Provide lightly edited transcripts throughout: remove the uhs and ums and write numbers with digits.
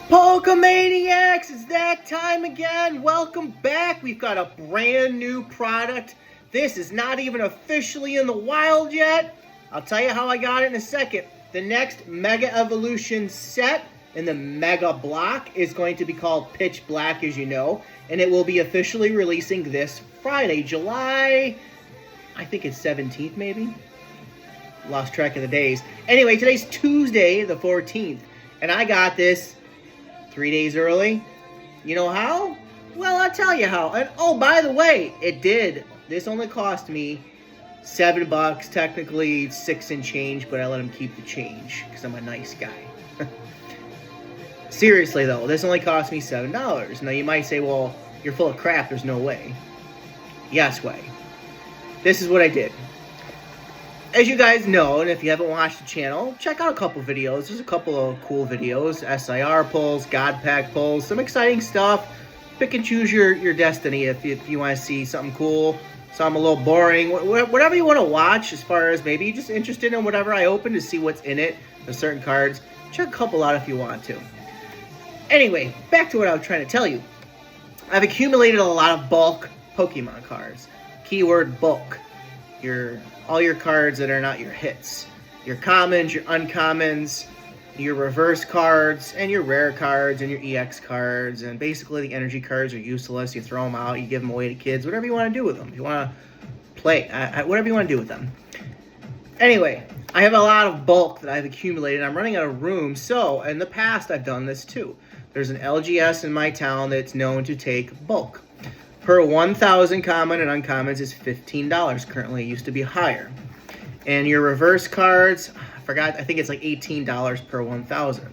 Pokemaniacs, it's that time again. Welcome back. We've got a brand new product. This is not even officially in the wild yet. I'll tell you how I got it in a second. The next Mega Evolution set in the Mega Block is going to be called Pitch Black, as you know, and it will be officially releasing this Friday, July, I think it's 17th maybe? Lost track of the days. Anyway, today's Tuesday, the 14th, and I got this 3 days early. You know how? Well, I'll tell you how. And oh, by the way, it did. This only cost me $7, technically 6 and change, but I let him keep the change because I'm a nice guy. Seriously though, this only cost me $7. Now you might say, well, you're full of crap, there's no way. Yes way. This is what I did. As you guys know, and if you haven't watched the channel, check out a couple videos. There's a couple of cool videos. SIR pulls, God Pack pulls, some exciting stuff. Pick and choose your destiny if you want to see something cool, something a little boring. Whatever you want to watch, as far as maybe you're just interested in whatever I open to see what's in it, the certain cards. Check a couple out if you want to. Anyway, back to what I was trying to tell you. I've accumulated a lot of bulk Pokemon cards. Keyword bulk. All your cards that are not your hits. Your commons, your uncommons, your reverse cards, and your rare cards, and your EX cards, and basically the energy cards are useless. You throw them out, you give them away to kids, whatever you want to do with them. If you want to play, whatever you want to do with them. Anyway, I have a lot of bulk that I've accumulated. I'm running out of room, so in the past I've done this too. There's an LGS in my town that's known to take bulk. Per 1,000 common and uncommons is $15 currently. It used to be higher. And your reverse cards, I think it's like $18 per 1,000.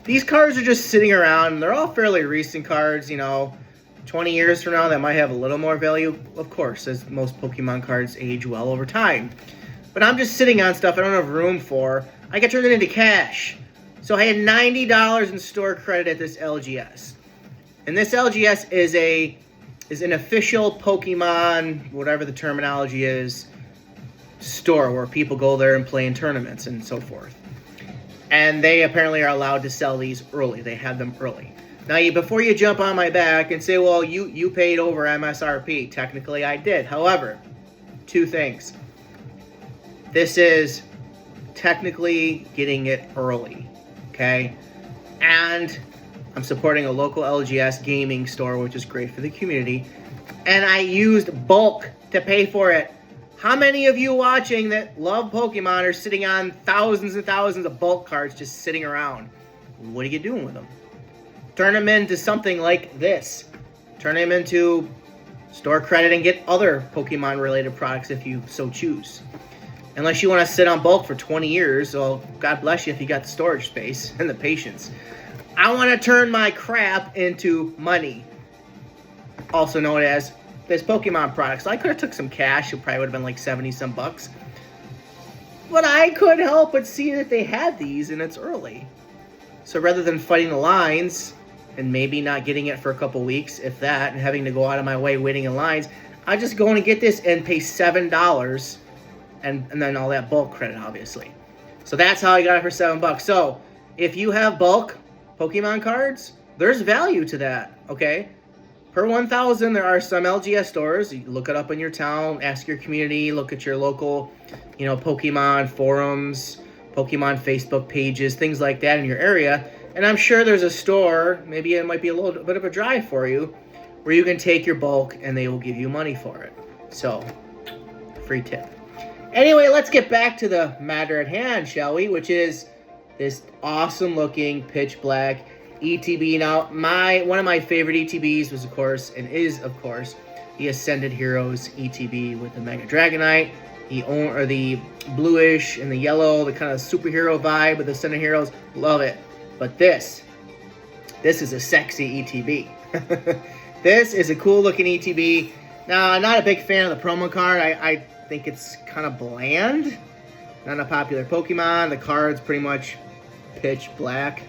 These cards are just sitting around. They're all fairly recent cards, 20 years from now that might have a little more value, of course, as most Pokemon cards age well over time. But I'm just sitting on stuff I don't have room for. I can turn it into cash. So I had $90 in store credit at this LGS. And this LGS is an official Pokemon, whatever the terminology is, store where people go there and play in tournaments and so forth. And they apparently are allowed to sell these early. They have them early. Now, before you jump on my back and say, well, you paid over MSRP. Technically, I did. However, two things. This is technically getting it early, okay? And I'm supporting a local LGS gaming store, which is great for the community. And I used bulk to pay for it. How many of you watching that love Pokemon are sitting on thousands and thousands of bulk cards just sitting around? What are you doing with them? Turn them into something like this. Turn them into store credit and get other Pokemon-related products if you so choose. Unless you want to sit on bulk for 20 years, well, God bless you if you got the storage space and the patience. I want to turn my crap into money, also known as this Pokemon product. So I could have took some cash. It probably would have been like 70-some bucks. But I couldn't help but see that they had these, and it's early. So rather than fighting the lines and maybe not getting it for a couple weeks, if that, and having to go out of my way waiting in lines, I just go in and get this and pay $7 and then all that bulk credit, obviously. So that's how I got it for $7. So if you have bulk Pokemon cards, there's value to that, okay? Per 1,000, there are some LGS stores. You look it up in your town, ask your community, look at your local, Pokemon forums, Pokemon Facebook pages, things like that in your area. And I'm sure there's a store, maybe it might be a little bit of a drive for you, where you can take your bulk and they will give you money for it. So, free tip. Anyway, let's get back to the matter at hand, shall we? Which is this awesome looking Pitch Black ETB. Now, one of my favorite ETBs was, of course, and is, of course, the Ascended Heroes ETB with the Mega Dragonite, the bluish and the yellow, the kind of superhero vibe with the Ascended Heroes. Love it. But this is a sexy ETB. This is a cool looking ETB. Now, I'm not a big fan of the promo card. I think it's kind of bland. Not a popular Pokemon. The card's pretty much pitch black.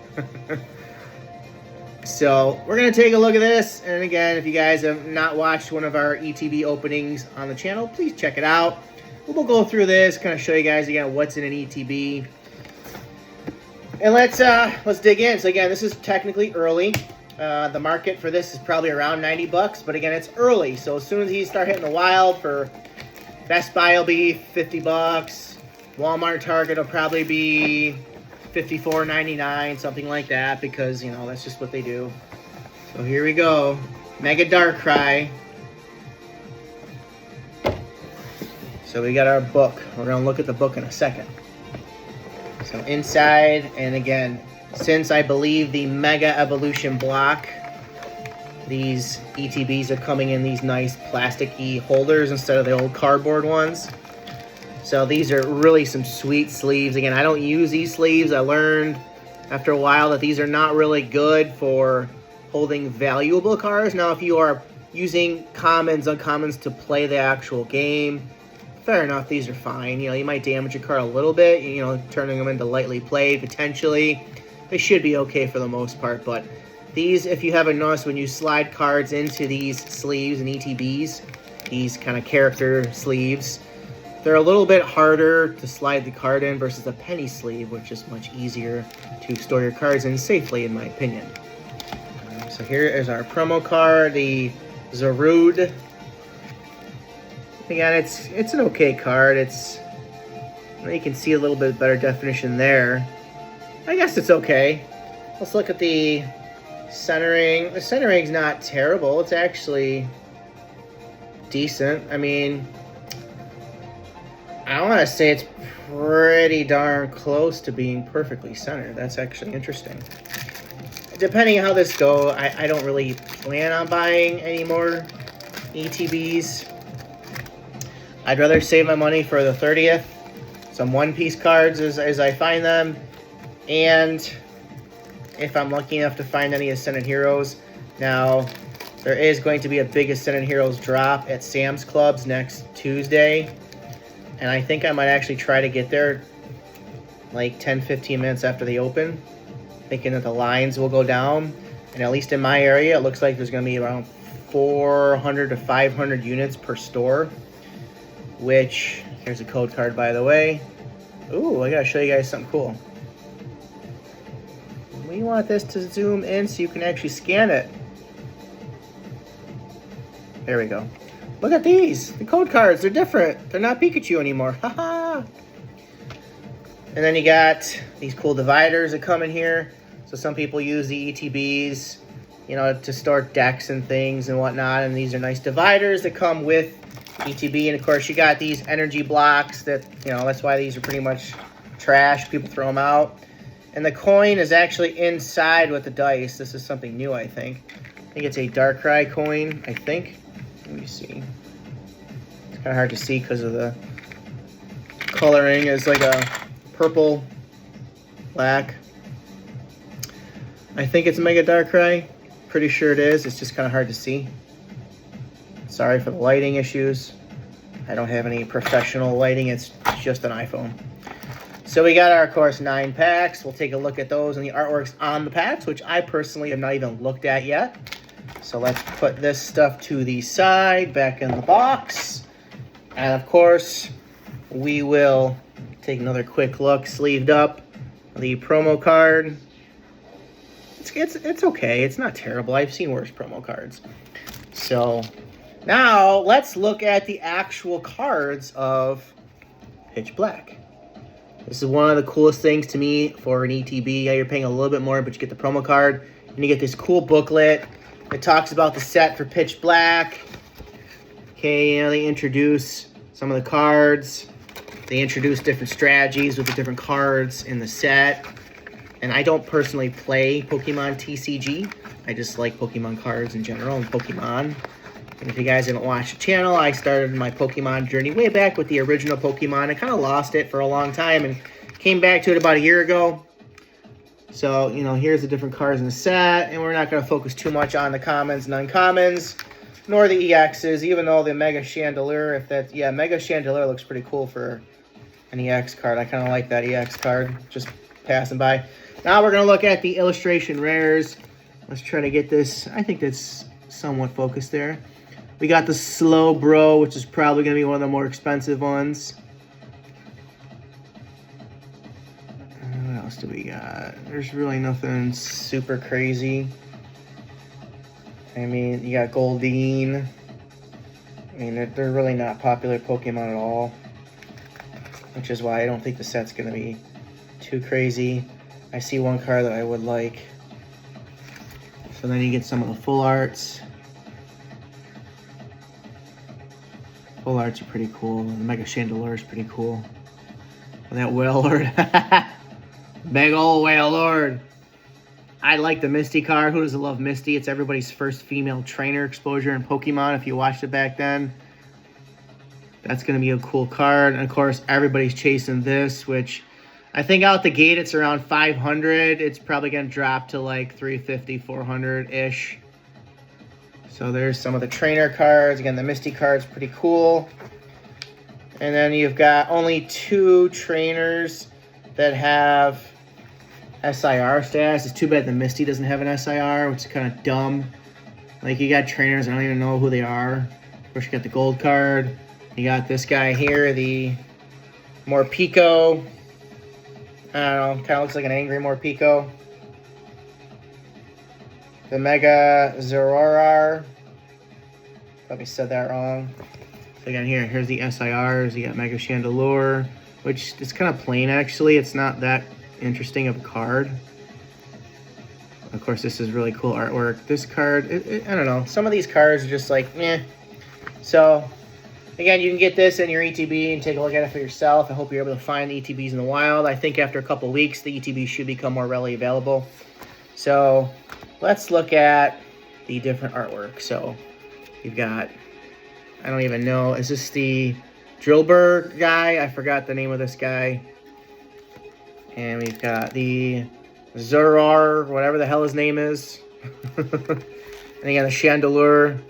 So we're going to take a look at this. And again, if you guys have not watched one of our ETB openings on the channel, please check it out. We'll go through this, kind of show you guys again what's in an ETB. And let's dig in. So again, this is technically early. The market for this is probably around 90 bucks, but again, it's early. So as soon as these start hitting the wild, for Best Buy will be 50 bucks. Walmart, Target will probably be $54.99, something like that, because, you know, that's just what they do. So here we go. Mega Darkrai. So we got our book. We're going to look at the book in a second. So inside, and again, since I believe the Mega Evolution block, these ETBs are coming in these nice plasticky holders instead of the old cardboard ones. So these are really some sweet sleeves. Again, I don't use these sleeves. I learned after a while that these are not really good for holding valuable cards. Now, if you are using commons, uncommons to play the actual game, fair enough, these are fine. You know, you might damage your card a little bit, you know, turning them into lightly played potentially. They should be okay for the most part, but these, if you haven't noticed, when you slide cards into these sleeves and ETBs, these kind of character sleeves, they're a little bit harder to slide the card in versus a penny sleeve, which is much easier to store your cards in safely, in my opinion. So here is our promo card, the Zarude. Again, it's an okay card. You can see a little bit better definition there. I guess it's okay. Let's look at the centering. The centering's not terrible. It's actually decent. I mean, I want to say it's pretty darn close to being perfectly centered. That's actually interesting. Depending on how this goes, I don't really plan on buying any more ETBs. I'd rather save my money for the 30th. Some one-piece cards as I find them. And if I'm lucky enough to find any Ascended Heroes. Now, there is going to be a big Ascended Heroes drop at Sam's Clubs next Tuesday. And I think I might actually try to get there like 10-15 minutes after they open, thinking that the lines will go down. And at least in my area, it looks like there's going to be around 400 to 500 units per store. Which, here's a code card, by the way. Ooh, I gotta show you guys something cool. We want this to zoom in so you can actually scan it. There we go. Look at these. The code cards, they're different. They're not Pikachu anymore. Haha. And then you got these cool dividers that come in here. So some people use the ETBs, you know, to store decks and things and whatnot. And these are nice dividers that come with ETB. And of course you got these energy blocks that, you know, that's why these are pretty much trash. People throw them out. And the coin is actually inside with the dice. This is something new, I think. I think it's a Darkrai coin, I think. Let me see. It's kind of hard to see because of the coloring. It's like a purple, black. I think it's Mega Darkrai. Pretty sure it is. It's just kind of hard to see. Sorry for the lighting issues. I don't have any professional lighting. It's just an iPhone. So we got our, of course, 9 packs. We'll take a look at those and the artworks on the packs, which I personally have not even looked at yet. So let's put this stuff to the side, back in the box. And of course, we will take another quick look, sleeved up, the promo card. It's okay. It's not terrible. I've seen worse promo cards. So now let's look at the actual cards of Pitch Black. This is one of the coolest things to me for an ETB. Yeah, you're paying a little bit more, but you get the promo card. And you get this cool booklet. It talks about the set for Pitch Black. Okay, you know, they introduce some of the cards. They introduce different strategies with the different cards in the set. And I don't personally play Pokemon TCG. I just like Pokemon cards in general and Pokemon. And if you guys haven't watched the channel, I started my Pokemon journey way back with the original Pokemon. I kind of lost it for a long time and came back to it about a year ago. So, you know, here's the different cards in the set. And we're not going to focus too much on the commons and uncommons, nor the EXs, even though the Mega Chandelier, Mega Chandelier looks pretty cool for an EX card. I kind of like that EX card, just passing by. Now we're going to look at the illustration rares. Let's try to get this. I think that's somewhat focused there. We got the Slow Bro, which is probably going to be one of the more expensive ones. What else do we got? There's really nothing super crazy. I mean, you got Goldeen. I mean, they're really not popular Pokemon at all, which is why I don't think the set's going to be too crazy. I see one card that I would like. So then you get some of the full arts. Full arts are pretty cool. The Mega Chandelure is pretty cool. And that Wailord. Big old Wailord. I like the Misty card. Who doesn't love Misty? It's everybody's first female trainer exposure in Pokemon if you watched it back then. That's going to be a cool card. And of course, everybody's chasing this, which I think out the gate it's around 500. It's probably going to drop to like 350, 400-ish. So there's some of the trainer cards. Again, the Misty card's pretty cool. And then you've got only 2 trainers that have SIR status. It's too bad the Misty doesn't have an SIR, which is kind of dumb. Like, you got trainers, I don't even know who they are. Of course, you got the gold card. You got this guy here, the Morpeko. I don't know, kind of looks like an angry Morpeko. The Mega Zoroark. Probably said that wrong. So again, here's the SIRs. You got Mega Chandelure, which is kind of plain, actually. It's not that interesting of a card. Of course, this is really cool artwork. This card, I don't know. Some of these cards are just like, eh. So, again, you can get this in your ETB and take a look at it for yourself. I hope you're able to find the ETBs in the wild. I think after a couple of weeks, the ETBs should become more readily available. So, let's look at the different artwork. So, you've got, I don't even know, is this the Drillbur guy? I forgot the name of this guy. And we've got the Zoroark, whatever the hell his name is. And again, the Chandelure.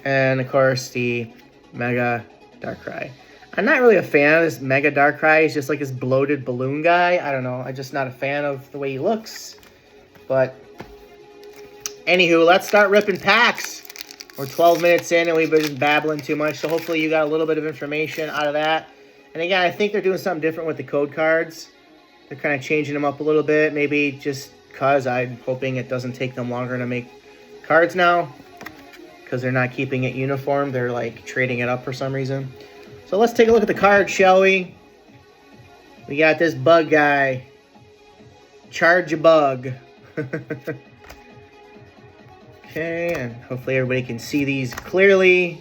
And, of course, the Mega Darkrai. I'm not really a fan of this Mega Darkrai. He's just like this bloated balloon guy. I don't know. I'm just not a fan of the way he looks. But, anywho, let's start ripping packs. We're 12 minutes in and we've been just babbling too much. So, hopefully, you got a little bit of information out of that. And, again, I think they're doing something different with the code cards. They're kind of changing them up a little bit. Maybe just because I'm hoping it doesn't take them longer to make cards now. Because they're not keeping it uniform. They're like trading it up for some reason. So let's take a look at the card, shall we? We got this bug guy. Charge a bug. Okay, and hopefully everybody can see these clearly.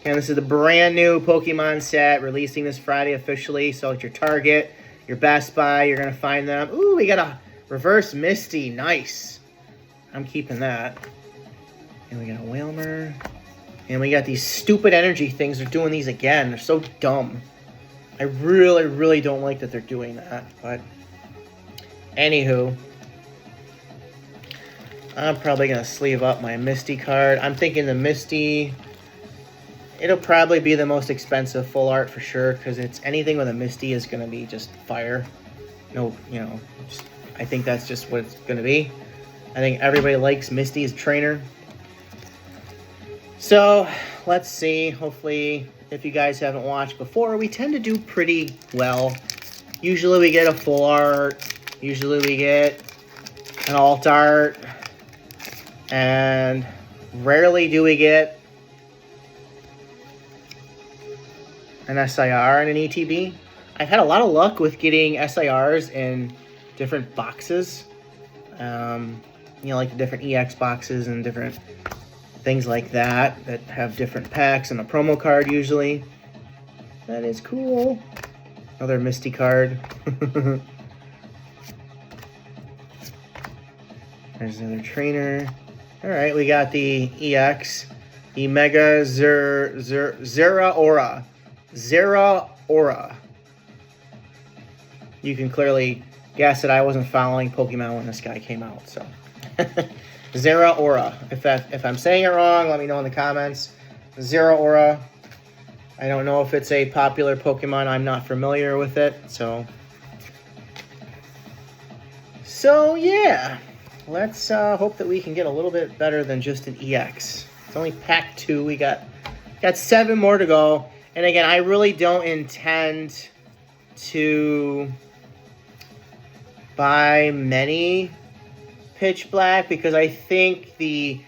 And this is the brand new Pokemon set. Releasing this Friday officially. So it's your Target. Your Best Buy, you're going to find them. Ooh, we got a Reverse Misty. Nice. I'm keeping that. And we got a Wailmer. And we got these stupid energy things. They're doing these again. They're so dumb. I really, really don't like that they're doing that. But, anywho. I'm probably going to sleeve up my Misty card. I'm thinking the Misty... It'll probably be the most expensive full art for sure, because it's anything with a Misty is going to be just fire. No, you know, I think that's just what it's going to be. I think everybody likes Misty as trainer. So, let's see. Hopefully, if you guys haven't watched before, we tend to do pretty well. Usually we get a full art. Usually we get an alt art. And rarely do we get an SIR and an ETB. I've had a lot of luck with getting SIRs in different boxes. You know, like the different EX boxes and different things like that have different packs and a promo card usually. That is cool. Another Misty card. There's another trainer. Alright, we got the EX. The Mega Zeraora. Zeraora. You can clearly guess that I wasn't following Pokemon when this guy came out, so. Zeraora. If I'm saying it wrong, let me know in the comments. Zeraora. I don't know if it's a popular Pokemon. I'm not familiar with it, so. So, yeah. Let's hope that we can get a little bit better than just an EX. It's only pack 2. We got 7 more to go. And again, I really don't intend to buy many Pitch Black because I think the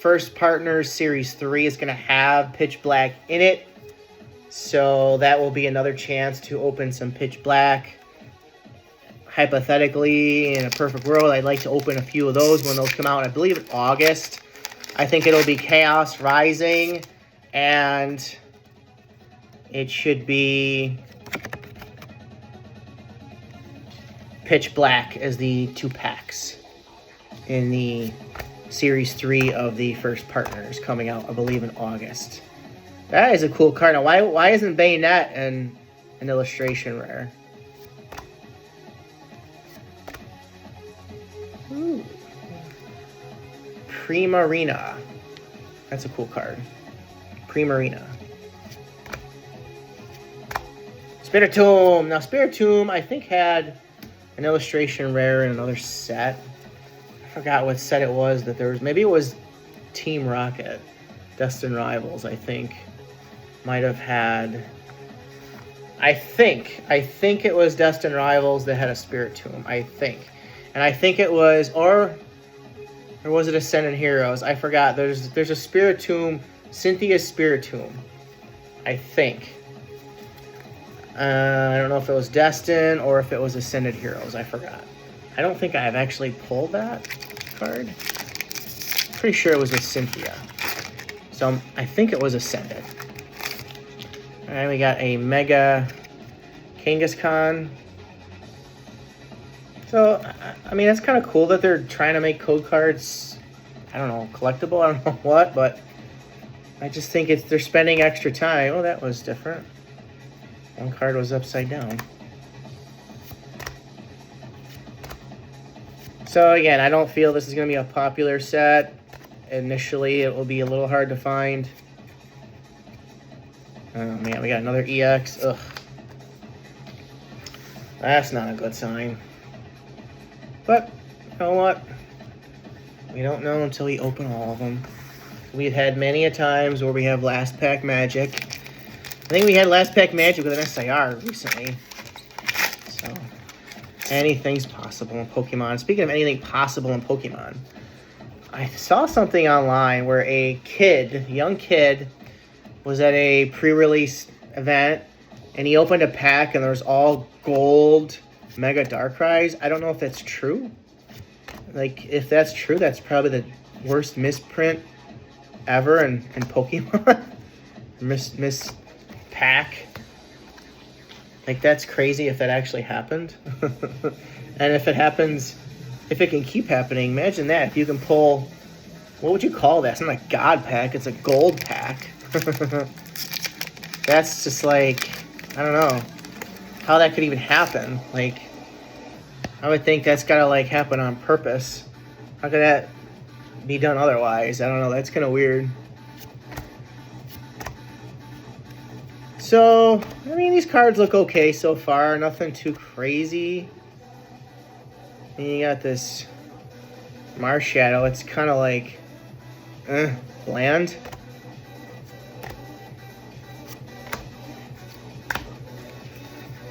First Partners Series 3 is going to have Pitch Black in it. So that will be another chance to open some Pitch Black. Hypothetically, in a perfect world, I'd like to open a few of those when those come out. I believe in August. I think it'll be Chaos Rising, and it should be Pitch Black as the 2 packs in the Series 3 of the First Partners coming out, I believe, in August. That is a cool card. Now, why isn't Bayonet an illustration rare? Ooh. Primarina. That's a cool card. Primarina. Spiritomb. Now, Spiritomb, I think, had an illustration rare in another set. I forgot what set it was that there was. Maybe it was Team Rocket. Destined Rivals, I think, might have had. I think it was Destined Rivals that had a Spiritomb. I think. And I think it was, or was it Ascendant Heroes? I forgot. There's a Spiritomb, Cynthia's Spiritomb, I think. I don't know if it was Destined or if it was Ascendant Heroes. I forgot. I don't think I've actually pulled that card. Pretty sure it was a Cynthia. So I think it was Ascendant. All right, we got a Mega Kangaskhan. So, I mean, it's kind of cool that they're trying to make code cards, I don't know, collectible, I don't know what, but I just think they're spending extra time. Oh, that was different. One card was upside down. So, again, I don't feel this is going to be a popular set. Initially, it will be a little hard to find. Oh, man, we got another EX. Ugh. That's not a good sign. But, you know what? We don't know until we open all of them. We've had many a times where we have last pack magic. I think we had last pack magic with an SIR recently. So, anything's possible in Pokemon. Speaking of anything possible in Pokemon, I saw something online where a young kid, was at a pre-release event, and he opened a pack and there's all gold Mega Darkrai's. I don't know if that's true. Like, if that's true, that's probably the worst misprint ever in Pokemon. Miss pack. Like, that's crazy if that actually happened. And if it happens, if it can keep happening, imagine that. If you can pull, what would you call that? It's not a God pack, it's a gold pack. That's just like, I don't know how that could even happen. Like, I would think that's gotta like happen on purpose. How could that be done otherwise? I don't know, that's kind of weird. So, I mean, these cards look okay so far, nothing too crazy. And you got this Marshadow, it's kind of like bland.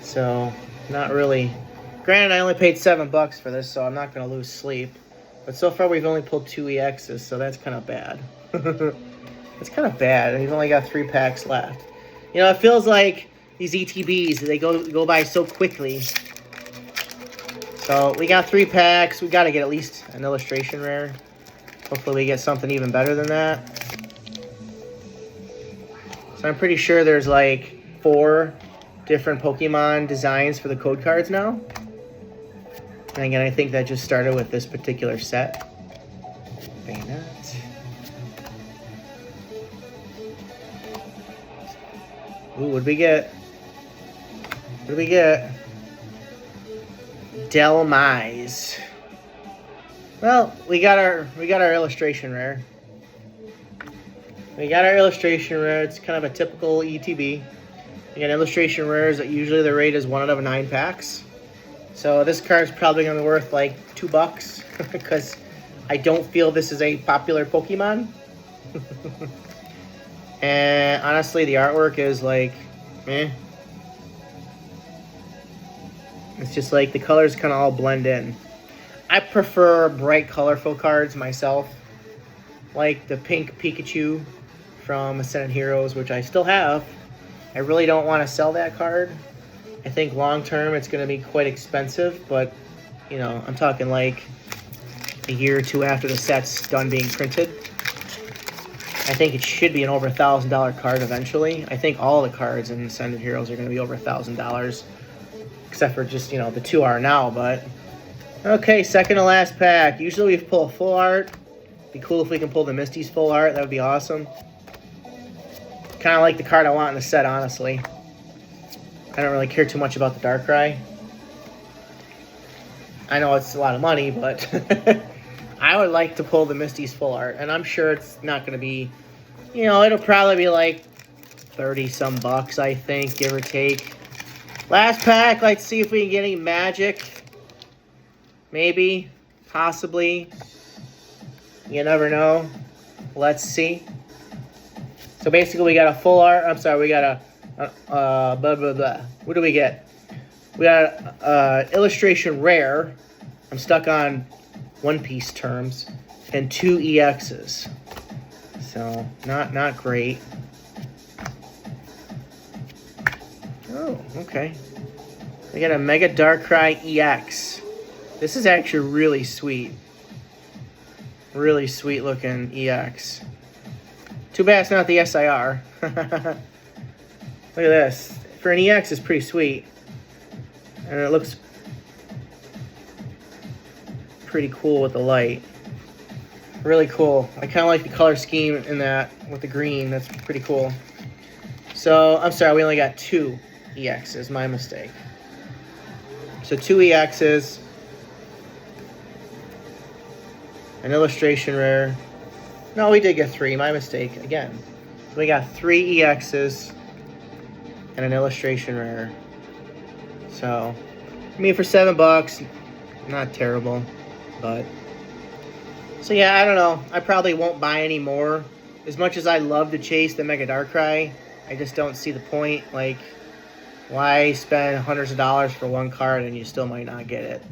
So, not really. Granted, I only paid $7 for this, so I'm not going to lose sleep. But so far, we've only pulled 2 EXs, so that's kind of bad. It's kind of bad. We've only got 3 packs left. You know, it feels like these ETBs, they go by so quickly. So, we got 3 packs. We got to get at least an illustration rare. Hopefully, we get something even better than that. So, I'm pretty sure there's like 4 different Pokemon designs for the code cards now. And again, I think that just started with this particular set. Bayonet. Ooh, what'd we get? What did we get? Delmise. Well, we got our illustration rare. We got our illustration rare. It's kind of a typical ETB. Again, illustration rares, usually the rate is 1 out of 9 packs. So this card's probably going to be worth like $2 because I don't feel this is a popular Pokemon. And honestly, the artwork is like, It's just like the colors kind of all blend in. I prefer bright, colorful cards myself, like the pink Pikachu from Ascended Heroes, which I still have. I really don't want to sell that card. I think long term it's going to be quite expensive, but you know, I'm talking like a year or two after the set's done being printed. I think it should be an over $1,000 card eventually. I think all the cards in Ascended Heroes are going to be over $1,000, except for just, you know, the 2 are now. But okay, second to last pack. Usually we pull a full art. Be cool if we can pull the Misty's full art. That would be awesome. Kind of like the card I want in the set, honestly. I don't really care too much about the Darkrai. I know it's a lot of money, but I would like to pull the Misty's full art. And I'm sure it's not going to be, you know, it'll probably be like 30-some bucks, I think, give or take. Last pack, let's see if we can get any magic. Maybe, possibly. You never know. Let's see. So basically we got a full art. I'm sorry, we got blah, blah, blah. What do we get? We got illustration rare. I'm stuck on One Piece terms. And 2 EXs. So, not great. Oh, okay. We got a Mega Darkrai EX. This is actually really sweet. Really sweet looking EX. Too bad it's not the SIR. Look at this. For an EX, it's pretty sweet. And it looks pretty cool with the light. Really cool. I kind of like the color scheme in that with the green. That's pretty cool. So, I'm sorry, we only got 2 EXs. My mistake. So, 2 EXs. An illustration rare. No, we did get 3. My mistake again. We got 3 EXs and an illustration rare. So, I mean, for $7, not terrible, but so yeah, I don't know. I probably won't buy any more. As much as I love to chase the Mega Darkrai, I just don't see the point. Like, why spend hundreds of dollars for one card and you still might not get it?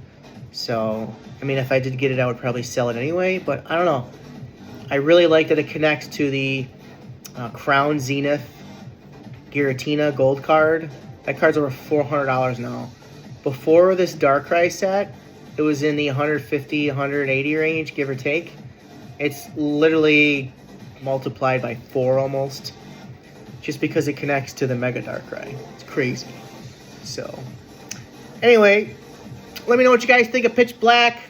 So, I mean, if I did get it, I would probably sell it anyway, but I don't know. I really like that it connects to the Crown Zenith Giratina gold card. That card's over $400 now. Before this Darkrai set, it was in the 150, 180 range, give or take. It's literally multiplied by 4 almost, just because it connects to the Mega Darkrai. It's crazy. So, anyway, let me know what you guys think of Pitch Black.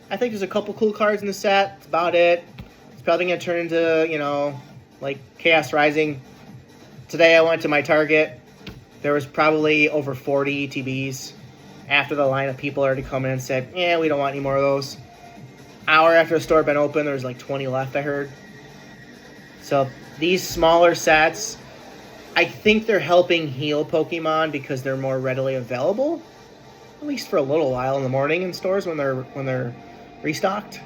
I think there's a couple cool cards in the set. That's about it. It's probably going to turn into, you know, like Chaos Rising. Today I went to my Target. There was probably over 40 ETBs. After the line of people already come in and said, yeah, we don't want any more of those. Hour after the store had been open, there was like 20 left, I heard. So these smaller sets, I think they're helping heal Pokemon because they're more readily available. At least for a little while in the morning in stores when they're restocked.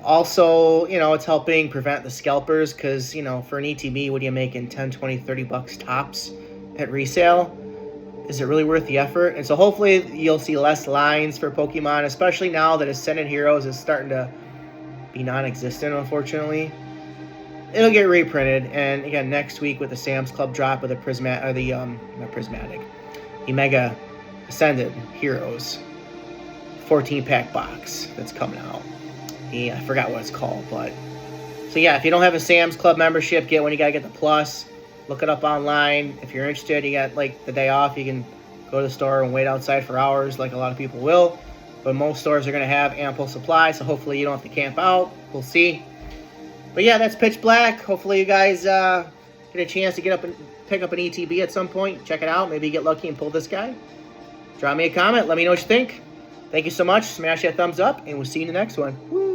Also, you know, it's helping prevent the scalpers because, you know, for an ETB, what are you making? 10, 20, 30 bucks tops at resale? Is it really worth the effort? And so hopefully you'll see less lines for Pokemon, especially now that Ascended Heroes is starting to be non-existent, unfortunately. It'll get reprinted, and again, next week with the Sam's Club drop of the the Mega Ascended Heroes 14-pack box that's coming out. Yeah, I forgot what it's called, but so yeah, if you don't have a Sam's Club membership, get one. You gotta get the Plus. Look it up online. If you're interested, you got like the day off, you can go to the store and wait outside for hours like a lot of people will. But most stores are going to have ample supply, so hopefully you don't have to camp out. We'll see. But yeah, that's Pitch Black. Hopefully you guys get a chance to get up and pick up an ETB at some point. Check it out. Maybe get lucky and pull this guy. Drop me a comment. Let me know what you think. Thank you so much. Smash that thumbs up, and we'll see you in the next one. Woo!